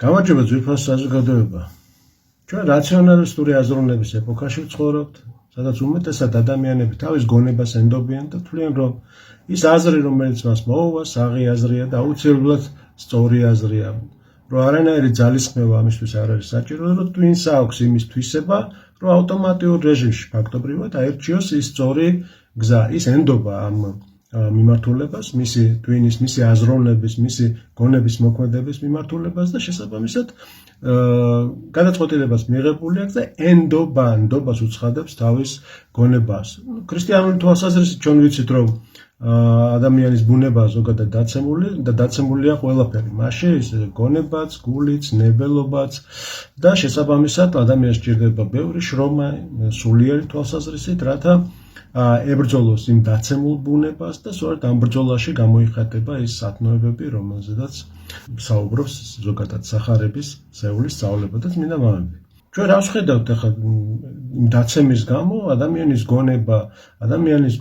გამარჯობა ძვირფას საზოგადოება. ჩვენ რაციონალისტური აზროვნების ეპოქაში ვცხოვრობთ, სადაც უმეტესად ადამიანები თავის გონებას ენდობიან და თვლიან, რომ ის აზრი, რომელიც მას მოუვა, საღი აზრია და აუცილებლად სწორი აზრია, რომ არანაირი ძალისხმევა ამისთვის არ არის საჭირო, რომ twins აქვს იმის თვისება, რომ ავტომატიურ რეჟიმში ფაქტობრივად აირჩიოს ის სწორი გზა, ის ენდობა ამ მიმართულებას, მისი ტვინის, მისი აზროვნების, მისი გონების მოქმედების მიმართულებას და შესაბამისად გადაწყვეტილებას მიღებული აქვს და ენდობას უცხადებს თავის გონებას. ქრისტიანული თვალსაზრისით ჩვენ ვიცით, რომ ადამიანის ბუნება ზოგადად დაცემულია ყველაფერი, მასში ის გონებაც, გულიც, ნებელობაც და შესაბამისად ადამიანს სჭირდება ბევრი შრომა, სულიერი თვალსაზრისით, რათა ებრძოლოს იმ დაცემულ ბუნებას და სწორედ ამ ბრძოლაში გამოიხატება ის სათნოებები, რომელზედაც საუბრობს ზოგადად სახარების სეულის სწავლება და წმინდა მამები. ჩვენ რას ხედავთ ახლა იმ დაცემის გამო ადამიანის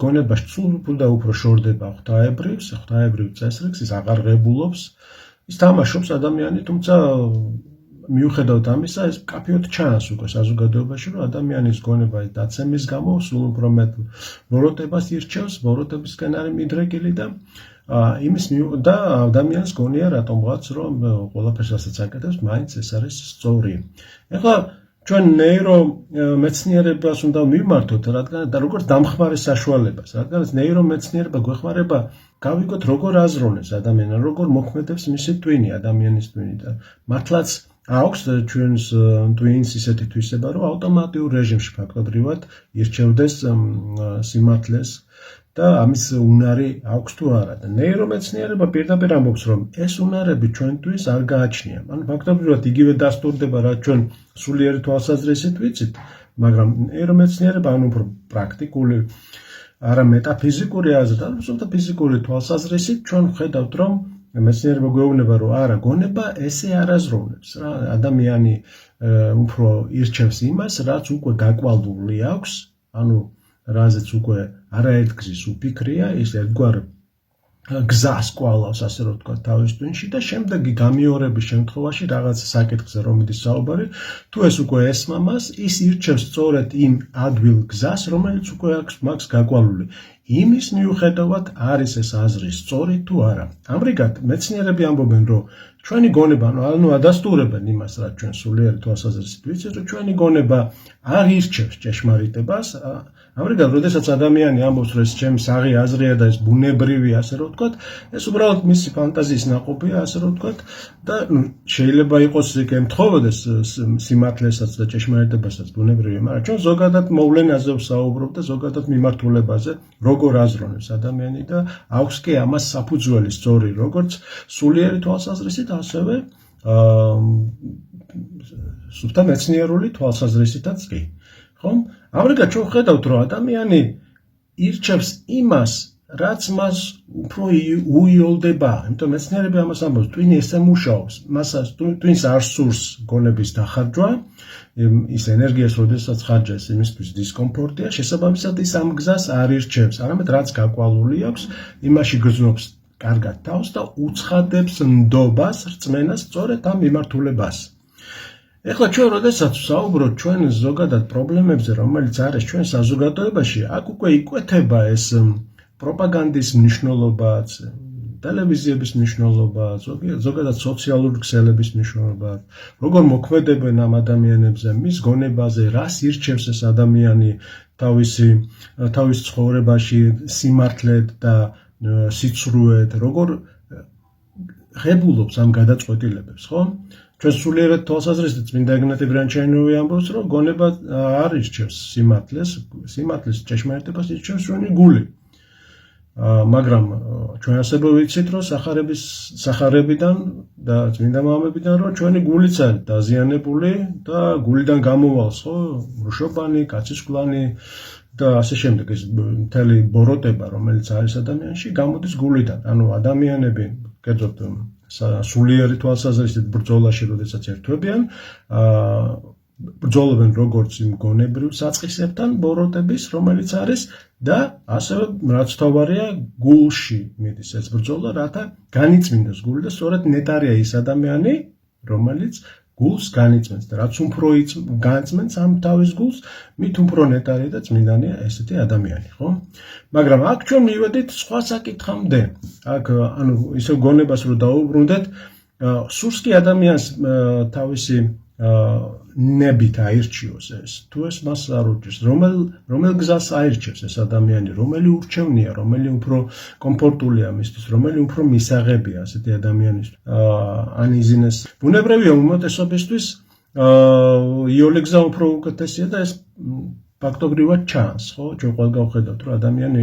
გონება სულ და უფრო შორდება ღვთაებრივ წესრიგს, ის აღარ ღებულობს, ის თამაშობს ადამიანი, თუმცა მიუხედავად ამისა, ეს მკაფიოდ ჩანს უკვე საზოგადოებაში, რომ ადამიანის გონება ეს დაცემის გამო სულ უფრო მეტ ვოროტებას ირჩევს, ვოროტებისკენ არის მიდრეკილი და და ადამიანს გონია რატომღაც, რომ ყველაფერს რასაც აკეთებს, მაინც ეს არის სწორი. ეხლა ჩვენ ნეირომეცნიერებას უნდა მივმართოთ, რადგან და როგორც დამხმარე საშუალებას, რადგანაც ნეირომეცნიერება გვეხმარება გავიგოთ, როგორ აზროვნებს ადამიანი, როგორ მოქმედებს მისი ტვინი, ადამიანის ტვინი და მართლაც აქვს ჩვენს ტვინს ისეთი თვისება, რომ ავტომატიურ რეჟიმში ფაქტობრივად ირჩევდეს სიმართლეს და ამის უნარი აქვს თუ არა. და ნეირომეცნიერება პირდაპირ ამბობს, რომ ეს უნარები ჩვენთვის არ გააჩნია. ანუ ფაქტობრივად იგივე დასტურდება, რაც ჩვენ სულიერი თვალსაზრისით ვიცით, მაგრამ ნეირომეცნიერება ანუ უფრო პრაქტიკული, არა მეტაფიზიკური აზრით, არამედ ფიზიკური თვალსაზრისით ჩვენ ვხედავთ, რომ მეცნიერება გვეუბნება, რომ არა, გონება ესე არ აზროვნებს. ადამიანი უფრო ირჩევს იმას, რაც უკვე გაკვალდული აქვს, ანუ რაზეც უკვე არაერთგზის უფიქრია, ის ერთგვარ გზას კვალავს, ასე რომ ვთქვათ, თავის ტვინში და შემდეგი გამიორების შემთხვევაში რაღაც საკითხზე რომ მიდის საუბარი, თუ ეს უკვე ესმა მას, ის ირჩევს სწორედ იმ ადვილ გზას, რომელიც უკვე აქვს მაგს გაკვალული. იმის მიუხედავად არის ეს აზრი სწორი თუ არა. ამრიგად მეცნიერები ამბობენ, რომ ჩვენი გონება, ანუ ადასტურებენ იმას, რაც ჩვენ სულიერი თვალსაზრისით ვიცით, რომ ჩვენი გონება არ ირჩევს ჭეშმარიტებას. ამრიგად, როდესაც ადამიანი ამბობს, რომ ეს ჩემი საღი აზრია და ეს ბუნებრივია, ასე რომ ვთქვათ, ეს უბრალოდ მისი ფანტაზიის ნაყოფია, ასე რომ ვთქვათ, და შეიძლება იყოს იქ ემთხოვოდეს სიმართლესაც და ჭეშმარიტებასაც ბუნებრივია, მაგრამ ჩვენ ზოგადად მოვლენაზე ვსაუბრობ და ზოგადად მიმართულებაზე, როგორ აზროვნებს ადამიანი და აქვს კი ამას საფუძველი სწორი, როგორც სულიერი თვალსაზრისით, ასევე სუფთა მეცნიერული თვალსაზრისითაც კი. ხომ? ამრიგად ჩვენ ვხედავთ, რომ ადამიანი ირჩევს იმას, რაც მას უფრო უიოლდება. იმიტომ მეცნიერები ამას ამბობს, ტვინი ესე მუშაობს, ტვინს არ სურს გონების დახარჯვა, ის ენერგიას, როდესაც ხარჯავს, იმისთვის დისკომფორტია, შესაბამისად ის ამ გზას არ ირჩევს, არამედ რაც გაკვალული აქვს, იმაში გრძნობს კარგად თავს და უცხადებს ნდობას, რწმენას სწორედ ამ მიმართულებას. ეხლა ჩვენ როდესაც ვსაუბრობთ ჩვენ ზოგადად პრობლემებზე, რომელიც არის ჩვენ საზოგადოებაში, აქ უკვე იკვეთება ეს პროპაგანდის მნიშვნელობაც, ტელევიზიების მნიშვნელობა, ზოგადად სოციალური ქსელების მნიშვნელობა, როგორ მოქმედებენ ამ ადამიანებზე, მის გონებაზე, რას ირჩევს ეს ადამიანი თავის ცხოვრებაში, სიმართლედ და სიცრუედ, როგორ ღებულობს ამ გადაწყვეტილებებს, ხო? ჩვენ სულიერად თვალსაზრისით წმინდა ეგნატე ბრანჩაინოვი ამბობს, რომ გონება არ ირჩევს სიმართლეს ჭეშმარიტებას ირჩევს ჩვენი გული. მაგრამ ჩვენ ასევე ვიცით, რომ სახარებიდან და წმინდა მამებიდან, რომ ჩვენი გულიც არის დაზიანებული და გულიდან გამოვალს, ხო? მრუშობანი, კაცისკვლანი და ასე შემდეგ, ეს მთელი ბოროტება, რომელიც არის ადამიანში, გამოდის გულიდან. ანუ ადამიანები, კერძოდ სულიერი თვალსაზრისით ბრძოლაში, როდესაც ერთვებიან, ბრძოლობენ როგორც იმ გონებრივ საწყისებთან ბოროტების, რომელიც არის და ასევე რაც თავარია გულში მიდის ეს ბრძოლა, რათა განიწმინდეს გული და სწორედ ნეტარია ის ადამიანი, რომელიც გულს განიწმენს და რაც უფრო განწმენს ამ თავის გულს, მით უფრო ნეტარი და წმინდანია ესეთი ადამიანი, ხო? მაგრამ აქ ჩვენ მივედით სხვა საკითხამდე. აქ ანუ ისევ გონებას რო დაუბრუნდეთ, სურს კი ადამიანს თავისი ნებით აირჩიოს ეს. თუ ეს მას არ ურჩევს, რომელ გზას აირჩევს ეს ადამიანი, რომელი ურჩევნია, რომელი უფრო კომფორტულია მისთვის, რომელი უფრო მისაღებია ასეთი ადამიანისთვის. ანიზინეს ბუნებრივია უმეტესობისთვის იოლი გზა უფრო უკეთესია და ეს ფაქტობრივად ჩანს, ხო? ჩვენ ყველგან გავხედავთ, რომ ადამიანი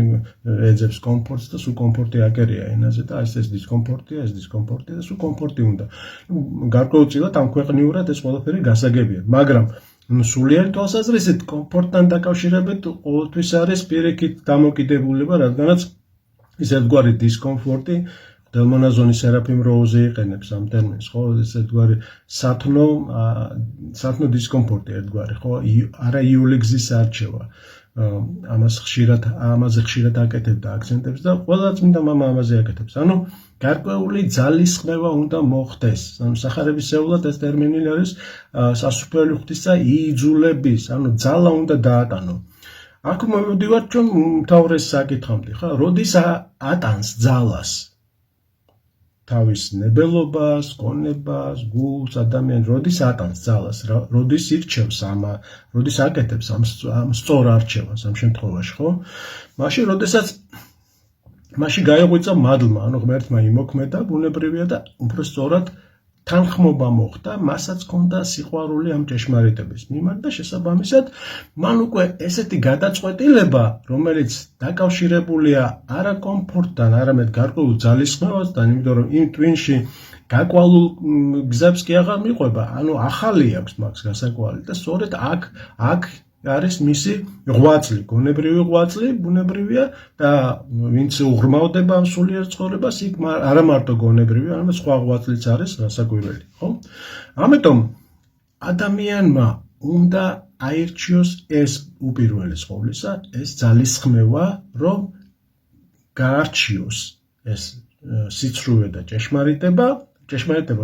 ეძებს კომფორტს და სულ კომფორტი აკერია ენაზე და ეს დისკომფორტია, ეს დისკომფორტია და სულ კომფორტი უნდა. გარკვეულწილად ამ ქვეყნიურად ეს ყველაფერი გასაგებია, მაგრამ სულიერი თვალსაზრისით კომფორტთან დაკავშირებით ყოველთვის არის პირიქით დამოკიდებულება, რადგანაც ის ერთგვარი დისკომფორტი დელმონაზონი სერაფიმ როუზი იყენებს ამ ტერმინს, ხო? ეს ერთგვარი სათნო დისკომფორტი ერთგვარი, ხო? არა იული გზის არჩევა. ამაზე ხშირად აკეთებდა აქცენტებს და ყველა წმინდა მამა ამაზე აკეთებს. ანუ გარკვეული ძალისხმევა უნდა მოხდეს. ანუ სახარებისეულად ეს ტერმინი არის სასופელი ღვთისა იძულების, ანუ ძალა უნდა დაატანო. აქ მოვიდივართ ჩვენ უმთავრეს საკითხამდე, ხო? როდის ატანს ძალას? თავის ნებელობას, გონებას, გულს, ადამიანი როდის ატანს ძალას, როდის ირჩევს როდის აკეთებს ამ სწორ არჩევას ამ შემთხვევაში, ხო? მაშინ გაიღვიძა მადლმა, ანუ ღმერთმა იმოქმედა, ბუნებრივია და უფრო სწორად თანხმობა მოხდა, მასაც ჰქონდა სიყვარული ამ ჭეშმარიტების მიმართ და შესაბამისად მან უკვე ესეთი გადაწყვეტილება, რომელიც დაკავშირებულია არა კომფორტთან, არამედ გარკვეულ ძალისხმევასთან, იმიტომ რომ იმ ტვინში გაკვალულ გზებს კი აღარ მიყვება, ანუ ახალი აქვს მაგს გასაკვალი და სწორედ აქ არის მისი ღვაწლი, გონებრივი ღვაწლი, ბუნებრივია და ვინც უღრმავდება ამ სულიერ ცხოვრებას, იქ არა მარტო გონებრივი, არამედ სხვა ღვაწლიც არის გასაკვირველი, ხო? ამიტომ ადამიანმა უნდა აირჩიოს ეს უპირველეს ყოვლისა, ეს ძალისხმევა, რომ გაარჩიოს ეს სიცრუე და ჭეშმარიტება,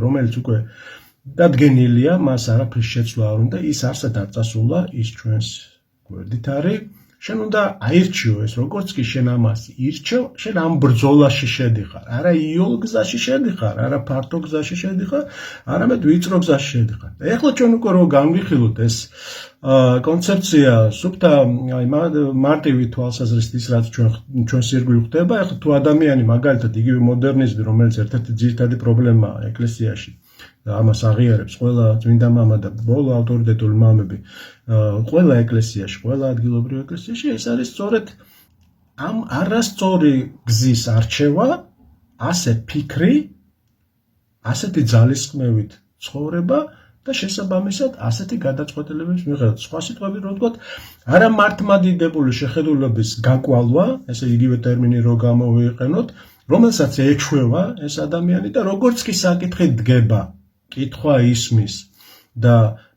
რომელიც უკვე დადგენილია, მას არაფრის შეცვლა არ უნდა, ის არსად არ წასულა, ის ჩვენს გვერდით არის. შენ უნდა აირჩიო ეს, როგორც კი შენ ამას ირჩევ, შენ ამ ბრძოლაში შედიხარ. არა იოლ გზაში შედიხარ, არა ფართო გზაში შედიხარ, არამედ ვიწრო გზაში შედიხარ. ეხლა ჩვენ უკვე რო განვიხილოთ ეს კონცეფცია, სუფთა მარტივი თვალსაზრისით ის, რაც ჩვენს ირგვლივ ხდება, ეხლა თუ ადამიანი მაგალითად იგივე მოდერნიზმი, რომელიც ერთ-ერთი ძირითადი პრობლემაა ეკლესიაში, ამას აღიარებს ყველა წმინდა მამა და ბოლო ავტორიტეტული მამები ყველა ეკლესიაში, ყველა ადგილობრივ ეკლესიაში, ეს არის სწორედ ამ არასწორი გზის არჩევა, ასე ფიქრი, ასეთი ძალისხმევით ცხოვრება და შესაბამისად ასეთი გადაწყვეტილებების მიღება. სხვა სიტყვებით რო ვთქვათ, არა მართლმადიდებული შეხედულების გაკვალვა, ესე იგივე ტერმინი რო გამოვიყენოთ, რომელსაც ეჩვევა ეს ადამიანი და როგორც კი საკითხი დგება, კითხვა ისმის და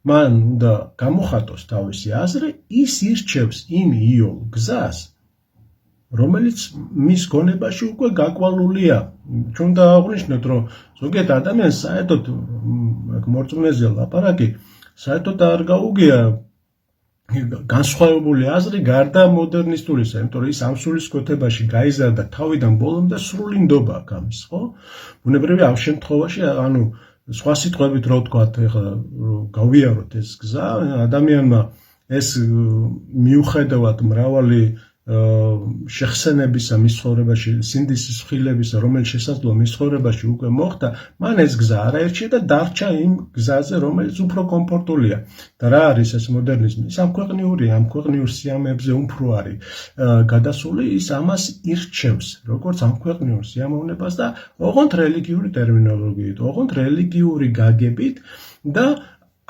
მან უნდა გამოხატოს თავისი აზრი, ის ირჩევს იმ იოლ გზას, რომელიც მის გონებაში უკვე გაკვალულია. ჩვენ დავაღვნიშნოთ, რომ ზოგიერთ ადამიანს საერთოდ მორწმუნეზე ლაპარაკი საერთოდ არ გაუგია განსხვავებული აზრი გარდა მოდერნისტურისა, იმიტომ რომ ის ამ სულისკვეთებაში გაიზარდა თავიდან ბოლომდე სრული ნდობა აქვს ამის, ხო? ბუნებრივია ამ შემთხვევაში, ანუ სხვა სიტყვებით რო ვთქვათ, ეხლა გავიაროთ ეს გზა, ადამიანმა ეს მიუხედავად მრავალი შეხსენებისა მის ცხოვრებაში, სინდისის ხილებისა, რომელიც შესაძლოა მის ცხოვრებაში უკვე მოხდა, მან ეს გზა არ აირჩია და დარჩა იმ გზაზე, რომელიც უფრო კომფორტულია. და რა არის ეს მოდერნიზმი? ის ამ ქვეყნიურ სიამებზე უფრო არის გადასული, ის ამას ირჩევს, როგორც ამ ქვეყნიურ სიამოვნებას და ოღონდ რელიგიური ტერმინოლოგიით, ოღონდ რელიგიური გაგებით და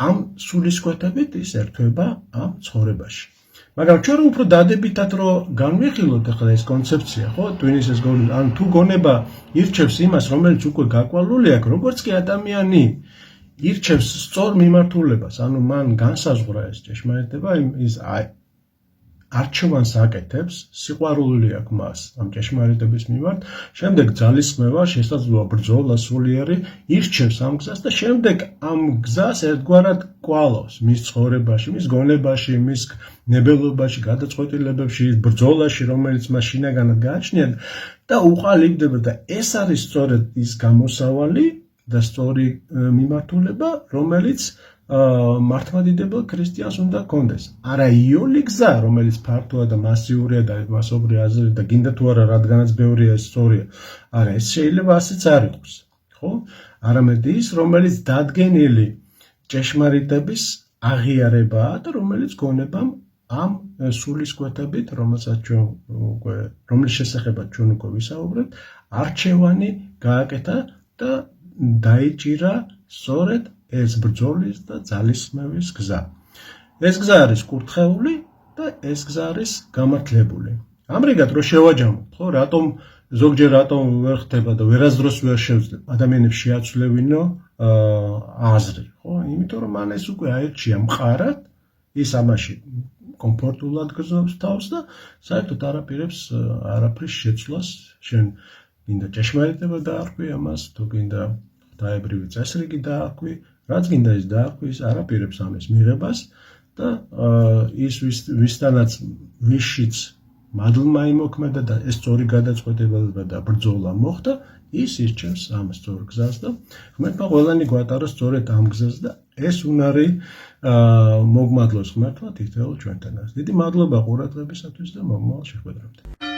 ამ სულისკვეთებით ის ერთვება ამ ცხოვრებაში. მაგრამ ჩვენ უფრო დადებითად რო განვიხილოთ ახლა ეს კონცეფცია, ხო? ტვინის ეს გონება, ან თუ გონება ირჩევს იმას, რომელიც უკვე გაკვალული აქვს, როგორც კი ადამიანი ირჩევს სწორ მიმართულებას, ანუ მან განსაზღვრა ეს ჭეშმარიტება, ის არჩევანს აკეთებს, სიყვარული აქვს მას ამ ჭეშმარიტების მიმართ, შემდეგ ძალისხმევა, შესაძლოა ბრძოლა სულიერი, ირჩევს ამ გზას და შემდეგ ამ გზას ერთგვარად კვალავს მის ცხოვრებაში, მის გონებაში, მის ნებელობაში, გადაწყვეტილებებში, ბრძოლაში, რომელიც მას შინაგანად გააჩნია და უყალიბდება და ეს არის სწორედ ის გამოსავალი და სწორი მიმართულება, რომელიც მართლმადიდებელ ქრისტიანს უნდა კონდეს. არა იული გზა, რომელიც ფართოა და მასიურია და მასობრივი აზრი და გინდა თუ არა, რადგანაც ბევრია ეს სწორია. არა, ეს შეიძლება ასეც არ იყოს, ხო? არამედ ის, რომელიც დადგენილი ჭეშმარიტების აღიარებაა და რომელიც გონებამ ამ სულისკვეთებით, რომლის შესახებაც ჩვენ უკვე ვისაუბრებთ, არჩევანი გააკეთა და დაიჭირა სწორედ ეს ბრძოლის და ძალისხმევის გზა. ეს გზა არის კურთხეული და ეს გზა არის გამართლებული. ამრიგად რო შევაჯამოთ, ხო, ზოგჯერ რატომ ვერ ხდება და ვერასდროს ვერ შევძლებ ადამიანებს შეაცვლევინო აზრი, ხო? იმიტომ რომ მან ეს უკვე აერჩია მყარად, ის ამაში კომფორტულად გრძნობს თავს და საერთოდ არაფრის შეცვლას შენ გინდა ჭეშმარიტება დაარქვი ამას, თუ გინდა ღვთაებრივი წესრიგი დაარქვი, რაც გინდა ის დაარქვი, ის არაპირებს ამის მიღებას და ის ვისშიც მადლმა იმოქმედა და ეს სწორი გადაწყვეტილება და ბრძოლა მოხდა, ის ირჩევს ამ სწორ გზას და ღმერთმა ყველანი გვატარა სწორედ ამ გზას და ეს უნარი მოგმადლოს ღმერთმა თითოეულ ჩვენთანაც. დიდი მადლობა ყურადღებისათვის და მომავალ შეხვედრამდე.